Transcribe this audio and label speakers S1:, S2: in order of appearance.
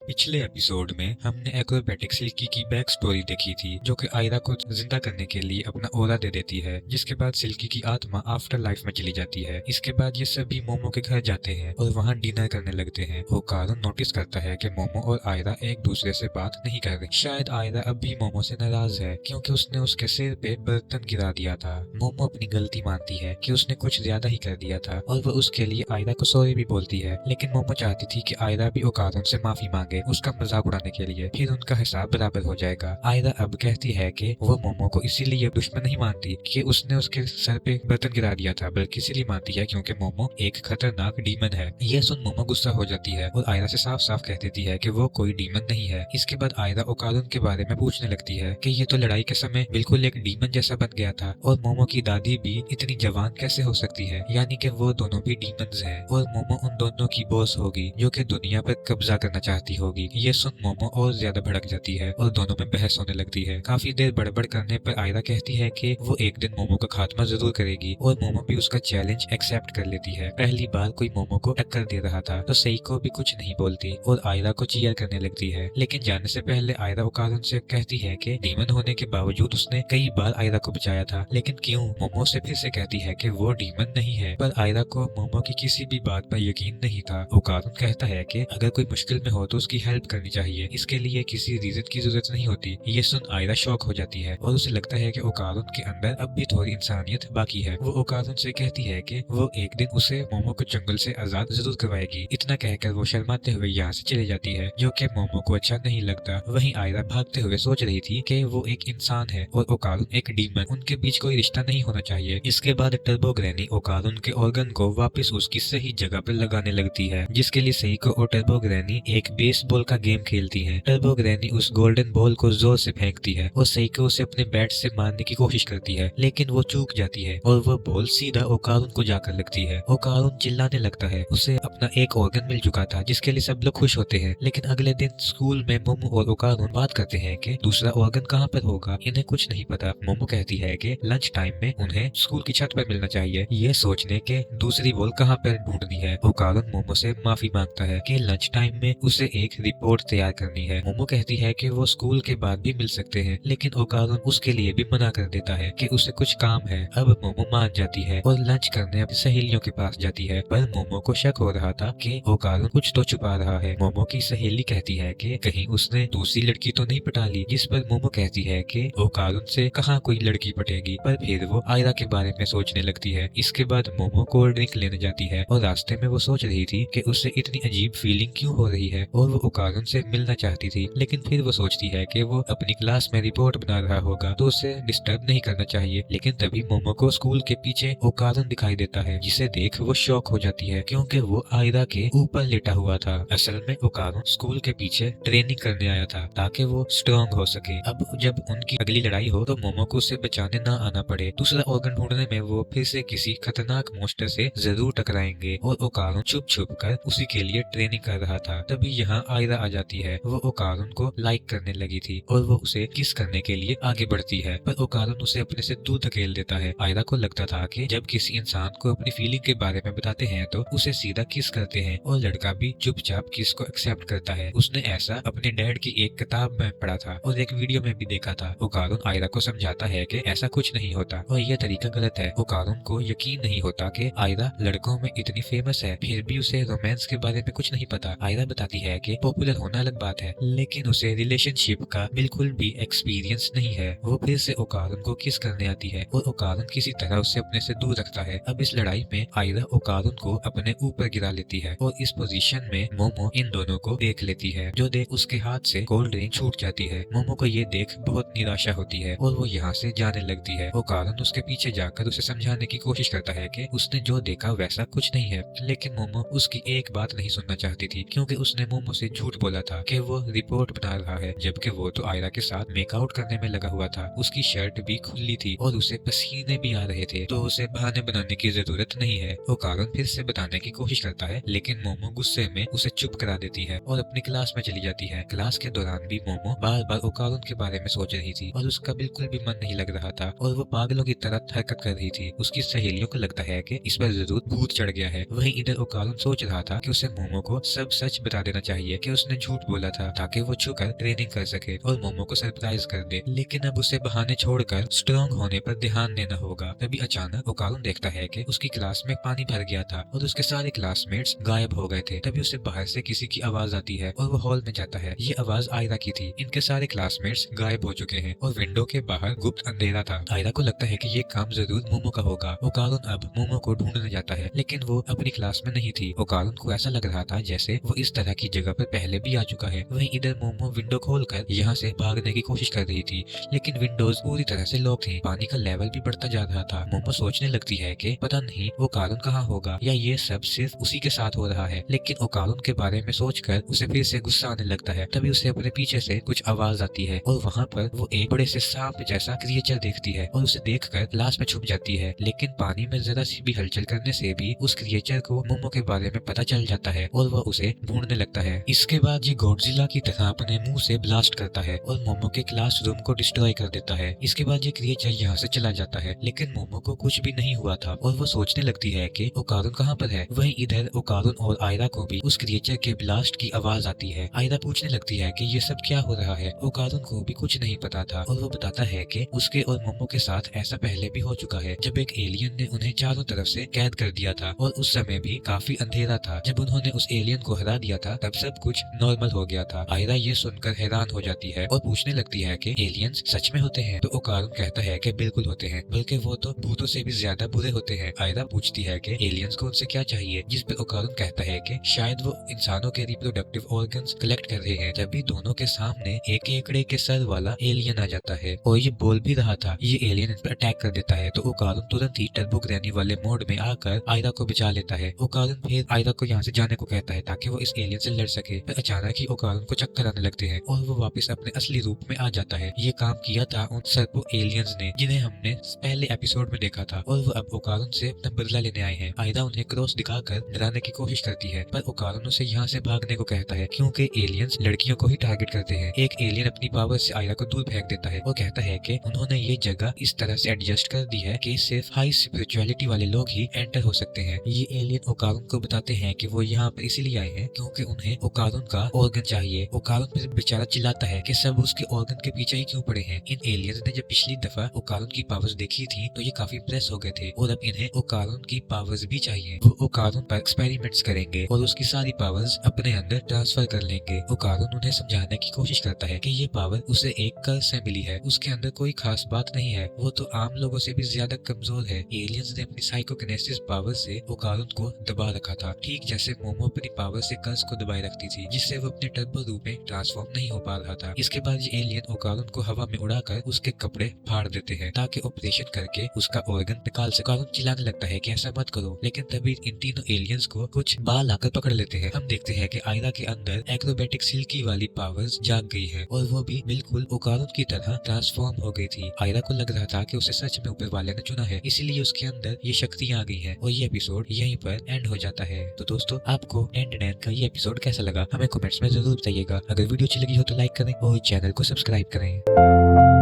S1: पिछले एपिसोड में हमने एक्रोबैटिक सिल्की की बैक स्टोरी देखी थी, जो कि आयरा को जिंदा करने के लिए अपना ओरा दे देती है, जिसके बाद सिल्की की आत्मा आफ्टर लाइफ में चली जाती है। इसके बाद ये सभी मोमो के घर जाते हैं और वहाँ डिनर करने लगते हैं। ओकारो नोटिस करता है कि मोमो और आयरा एक दूसरे से बात नहीं कर रही। शायद आयरा अब भी मोमो से नाराज है क्योंकि उसने उसके सिर पे बर्तन गिरा दिया था। मोमो अपनी गलती मानती है कि उसने कुछ ज्यादा ही कर दिया था और वो उसके लिए आयरा को सॉरी भी बोलती है, लेकिन मोमो चाहती थी कि आयरा भी ओकारो से माफी मांगे उसका मजाक उड़ाने के लिए, फिर उनका हिसाब बराबर हो जाएगा। आयरा अब कहती है कि वो मोमो को इसीलिए दुश्मन नहीं मानती कि उसने उसके सर पे बर्तन गिरा दिया था, बल्कि इसीलिए मानती है क्योंकि मोमो एक खतरनाक डीमन है। यह सुन मोमो गुस्सा हो जाती है और आयरा से साफ साफ कह देती है कि वो कोई डीमन नहीं है। इसके बाद आयरा ओकारो के बारे में पूछने लगती है कि ये तो लड़ाई के समय बिल्कुल एक डीमन जैसा बन गया था, और मोमो की दादी भी इतनी जवान कैसे हो सकती है, यानी कि वो दोनों भी डीमंस हैं और मोमो उन दोनों की बॉस होगी जो कि दुनिया पर कब्जा करना चाहती होगी। ये सुन मोमो और ज्यादा भड़क जाती है और दोनों में बहस होने लगती है। काफी देर बड़बड़ करने पर आयरा कहती है कि वो एक दिन मोमो का खात्मा जरूर करेगी और मोमो भी उसका चैलेंज एक्सेप्ट कर लेती है। पहली बार कोई मोमो को टक्कर दे रहा था तो सेइको भी कुछ नहीं बोलती और आयरा को चीयर करने लगती है, लेकिन जाने से पहले आयरा ओकारो से कहती है कि डीमन होने के बावजूद उसने कई बार आयरा को बचाया था, लेकिन क्यों? मोमो से फिर से कहती है कि वो डीमन नहीं है, पर आयरा को मोमो की किसी भी बात पर यकीन नहीं था। ओकारो कहता है कि अगर कोई मुश्किल में हो तो उसकी हेल्प करनी चाहिए, इसके लिए किसी रीजन की जरूरत नहीं होती। ये सुन आयरा शॉक हो जाती है और उसे लगता है कि ओकारो के अंदर अब भी थोड़ी इंसानियत बाकी है। वो ओकारो से कहती है कि वो एक दिन उसे मोमो को जंगल से आजाद जरूर करवाएगी। इतना कहकर वो शर्माते हुए यहाँ से चले जाती है, जो कि मोमो को अच्छा नहीं लगता। वहीं आयरा भागते हुए सोच रही थी कि वो एक इंसान है और ओकारो एक डीमन, उनके बीच कोई रिश्ता नहीं होना चाहिए। इसके बाद टर्बो ग्रैनी ओकारो के ऑर्गन को वापस उसकी सही जगह पर लगाने लगती है, जिसके लिए सेइको और टर्बो ग्रैनी एक बेसबॉल का गेम खेलती हैं। टर्बो ग्रैनी उस गोल्डन बॉल को जोर से फेंकती है और सेइको उसे अपने बैट से मारने की कोशिश करती है, लेकिन वो चूक जाती है और वो बॉल सीधा ओकारो को जाकर लगती है। ओकारो चिल्लाने लगता है, उसे अपना एक ऑर्गन मिल चुका था, जिसके लिए सब लोग खुश होते हैं। लेकिन अगले दिन स्कूल में मोमो और ओकारो बात करते हैं कि दूसरा ऑर्गन कहाँ पर होगा, इन्हें कुछ नहीं पता। मोमो कहती है कि लंच टाइम में उन्हें स्कूल की छत पर मिलना चाहिए, ये सोचने के दूसरी बॉल कहाँ पर ढूंढनी है। ओकारो मोमो से माफी मांगता है कि लंच टाइम में उसे एक रिपोर्ट तैयार करनी है। मोमो कहती है कि वो स्कूल के बाद भी मिल सकते हैं, लेकिन ओकारो उसके लिए भी मना कर देता है कि उसे कुछ काम है। अब मोमो मान जाती है और लंच करने अपनी सहेलियों के पास जाती है, पर मोमो को शक हो रहा था कि ओकारो कुछ तो छुपा रहा है। मोमो की सहेली कहती है कि कहीं उसने दूसरी लड़की तो नहीं पटा ली, जिस पर मोमो कहती है कि ओकारो से कहाँ कोई लड़की पटेगी, पर फिर वो आयरा के बारे में सोचने लगती है। इसके बाद मोमो कोल्ड ड्रिंक लेने जाती है और रास्ते में वो सोच रही थी कि उसे इतनी अजीब फीलिंग क्यों हो रही है और वो ओकारो से मिलना चाहती थी, लेकिन फिर वो सोचती है कि वो अपनी क्लास में रिपोर्ट बना रहा होगा तो उसे डिस्टर्ब नहीं करना चाहिए। लेकिन तभी मोमो को स्कूल के पीछे ओकारो दिखाई देता है, जिसे देख वो शॉक हो जाती है क्योंकि वो आयरा के ऊपर लेटा हुआ था। असल में ओकारो स्कूल के पीछे ट्रेनिंग करने आया था ताकि वो स्ट्रॉन्ग हो सके। अब जब उनकी अगली लड़ाई हो तो मोमो को उसे बचाने ना आना पड़े। दूसरा ऑर्गन ढूंढने में वो फिर से किसी खतरनाक मॉन्स्टर से जरूर टकराएंगे और ओकारो छुप छुप कर उसी के लिए ट्रेनिंग कर रहा था। तभी यहाँ आयरा आ जाती है। वो ओकारो को लाइक करने लगी थी और वो उसे किस करने के लिए आगे बढ़ती है, पर ओकारो उसे अपने से दूर धकेल देता है। आयरा को लगता था कि जब किसी इंसान को अपनी फीलिंग के बारे में बताते हैं तो उसे सीधा किस करते हैं और लड़का भी चुपचाप किस को एक्सेप्ट करता है। उसने ऐसा अपने डैड की एक किताब में पढ़ा था और एक वीडियो में भी देखा था। ओकारो आयरा को समझाता है कि ऐसा कुछ नहीं होता और यह तरीका गलत है। ओकारो को यकीन नहीं होता कि आयरा लड़कों में इतनी फेमस है, फिर भी उसे रोमांस के बारे में कुछ नहीं पता। आयरा बताती है कि पॉपुलर होना अलग बात है, लेकिन उसे रिलेशनशिप का बिल्कुल भी एक्सपीरियंस नहीं है। वो फिर से ओकारो को किस करने आती है और ओकारो किसी तरह उसे अपने से दूर रखता है। अब इस लड़ाई में आयरा ओकारो को अपने ऊपर गिरा लेती है और इस पोजीशन में मोमो इन दोनों को देख लेती है, जो देख उसके हाथ से कोल्ड ड्रिंक छूट जाती है। मोमो को ये देख बहुत निराशा होती है और वो यहाँ से जाने लगती है। ओकारो उसके पीछे जाकर उसे समझाने की कोशिश करता है कि उसने जो देखा वैसा कुछ नहीं है, लेकिन मोमो उसकी एक बात नहीं सुनना चाहती थी क्योंकि उसने मोमो से झूठ बोला था कि वो रिपोर्ट बना रहा है, जबकि वो तो आयरा के साथ मेकआउट करने में लगा हुआ था। उसकी शर्ट भी खुली थी और उसे पसीने भी आ रहे थे, तो उसे बहाने बनाने की जरूरत नहीं है। ओकारो फिर से बताने की कोशिश करता है, लेकिन मोमो गुस्से में उसे चुप करा देती है और अपनी क्लास में चली जाती है। क्लास के दौरान भी मोमो बार बार ओकारो के बारे में सोच रही थी और उसका बिल्कुल भी मन नहीं लग रहा था और वो पागलों की तरह हरकत कर रही थी। उसकी सहेलियों को लगता है कि इस पर जरूर भूत चढ़ गया है। वहीं इधर ओकारो सोच रहा था कि उसे मोमो को सब सच बता देना चाहिए, कि उसने झूठ बोला था ताकि वो छुकर ट्रेनिंग कर सके और मोमो को सरप्राइज कर दे, लेकिन अब उसे बहाने छोड़कर स्ट्रॉन्ग होने पर ध्यान देना होगा। तभी अचानक ओकारुन देखता है कि उसकी क्लास में पानी भर गया था और उसके सारे क्लासमेट्स गायब हो गए थे। तभी उसे बाहर से किसी की आवाज आती है और वो हॉल में जाता है। ये आवाज आयरा की थी। इनके सारे क्लासमेट्स गायब हो चुके हैं और विंडो के बाहर गुप्त अंधेरा था। आयरा को लगता है कि ये काम जरूर मोमो का होगा। ओकारुन अब मोमो को ढूंढने जाता है, लेकिन वो अपनी क्लास में नहीं थी। ओकारुन को ऐसा लग रहा था जैसे वो इस तरह की जगह पर पहले भी आ चुका है। वहीं इधर मोमो विंडो खोलकर यहाँ से भागने की कोशिश कर रही थी, लेकिन विंडोज पूरी तरह से लॉक थी। पानी का लेवल भी बढ़ता जा रहा था। मोमो सोचने लगती है कि पता नहीं ओकारुन कहाँ होगा या ये सब सिर्फ उसी के साथ हो रहा है, लेकिन ओकारुन के बारे में सोचकर उसे फिर से गुस्सा आने लगता है। तभी उसे अपने पीछे से कुछ आवाज आती है और वहाँ पर वो एक बड़े से सांप जैसा क्रिएचर देखती है और उसे देखकर क्लास में छुप जाती है, लेकिन पानी में जरा सी भी हलचल करने से भी उस क्रिएचर को मोमो के बारे में पता चल जाता है और वह उसे ढूंढने लगता है। इसके बाद ये गॉडजिला की तरह अपने मुंह से ब्लास्ट करता है और मोमो के क्लासरूम को डिस्ट्रॉय कर देता है। इसके बाद ये क्रिएचर यहाँ से चला जाता है, लेकिन मोमो को कुछ भी नहीं हुआ था और वो सोचने लगती है कि ओकारुन कहाँ पर है। वहीं इधर ओकारुन और आयरा को भी उस क्रिएचर के ब्लास्ट की आवाज आती है। आयरा पूछने लगती है कि ये सब क्या हो रहा है। ओकारुन को भी कुछ नहीं पता था और वो बताता है कि उसके और मोमो के साथ ऐसा पहले भी हो चुका है, जब एक एलियन ने उन्हें चारों तरफ से कैद कर दिया था और उस समय भी काफी अंधेरा था। जब उन्होंने उस एलियन को हरा दिया था तब सब कुछ नॉर्मल हो गया था। आयरा ये सुनकर हैरान हो जाती है और पूछने लगती है कि एलियंस सच में होते हैं। तो ओकारुन कहता है कि बिल्कुल होते हैं, बल्कि वो तो भूतों से भी ज्यादा बुरे होते हैं। आयरा पूछती है कि एलियंस को उनसे क्या चाहिए, जिस पर ओकारुन कहता है कि शायद वो इंसानों के रिप्रोडक्टिव ऑर्गन्स कलेक्ट कर रहे हैं। तभी दोनों के सामने एक केकड़े के सर वाला एलियन आ जाता है और ये बोल भी रहा था। ये एलियन इन पर अटैक कर देता है तो ओकारुन तुरंत ही टर्बो ग्रैनी वाले मोड में आकर आयरा को बचा लेता है। ओकारुन फिर आयरा को यहाँ से जाने को कहता है ताकि वो इस एलियन से लड़ सके, पर अचानक ही ओकारुन को चक्कर आने लगते हैं और वो वापस अपने असली रूप में आ जाता है। ये काम किया था उन सर्पो एलियंस ने जिन्हें हमने पहले एपिसोड में देखा था और वो अब ओकारुन से अपना बदला लेने आए हैं। आयरा उन्हें क्रॉस दिखाकर डराने की कोशिश करती है, पर ओकारुन उसे यहाँ से भागने को कहता है क्योंकि एलियंस लड़कियों को ही टारगेट करते हैं। एक एलियन अपनी पावर से आयरा को दूर फेंक देता है और कहता है कि उन्होंने ये जगह इस तरह से एडजस्ट कर दी है कि सिर्फ हाई स्पिरिचुअलिटी वाले लोग ही एंटर हो सकते हैं। ये एलियन ओकारुन को बताते हैं कि वो यहाँ पर इसीलिए आए हैं क्योंकि उन्हें ओकारुन का ऑर्गन चाहिए। ओकारुन फिर बेचारा चिल्लाता है कि सब उसके ऑर्गन के पीछे ही क्यों पड़े हैं। इन एलियंस ने जब पिछली दफा ओकारुन की पावर्स देखी थी तो ये काफी इम्प्रेस हो गए थे और अब इन्हें ओकारुन की पावर्स भी चाहिए। वो ओकारुन पर एक्सपेरिमेंट्स करेंगे और उसकी सारी पावर्स अपने अंदर ट्रांसफर कर लेंगे। ओकारुन उन्हें समझाने की कोशिश करता है कि ये पावर उसे एक कर्स से मिली है, उसके अंदर कोई खास बात नहीं है, वो तो आम लोगों से भी ज्यादा कमजोर है। एलियंस ने अपनी साइकोकिनेसिस पावर से ओकारुन को दबा रखा था, ठीक जैसे मोमो अपनी पावर से कर्स को दबाए रखती थी, जिससे वो अपने टर्बो रूप में ट्रांसफॉर्म नहीं हो पा रहा था। इसके बाद ये एलियन ओकारुन को हवा में उड़ाकर उसके कपड़े फाड़ देते हैं ताकि ऑपरेशन करके उसका ऑर्गन निकाल सके। ओकारुन चिल्लाने लगता है कि ऐसा मत करो, लेकिन तभी इन तीनों एलियंस को कुछ बाल आकर पकड़ लेते हैं। हम देखते हैं कि आयरा के अंदर एक्रोबैटिक सिल्की वाली पावर्स जाग गई है और वो भी बिल्कुल ओकारुन की तरह ट्रांसफॉर्म हो गई थी। आयरा को लग रहा था कि उसे सच में ऊपर वाले ने चुना है, इसीलिए उसके अंदर ये शक्तियां आ गई हैं और ये एपिसोड यहीं पर एंड हो जाता है। तो दोस्तों, आपको एंड नैन का ये एपिसोड कैसा लगा हमें कमेंट्स में जरूर बताइएगा। अगर वीडियो अच्छी लगी हो तो लाइक करें और चैनल को सब्सक्राइब करें।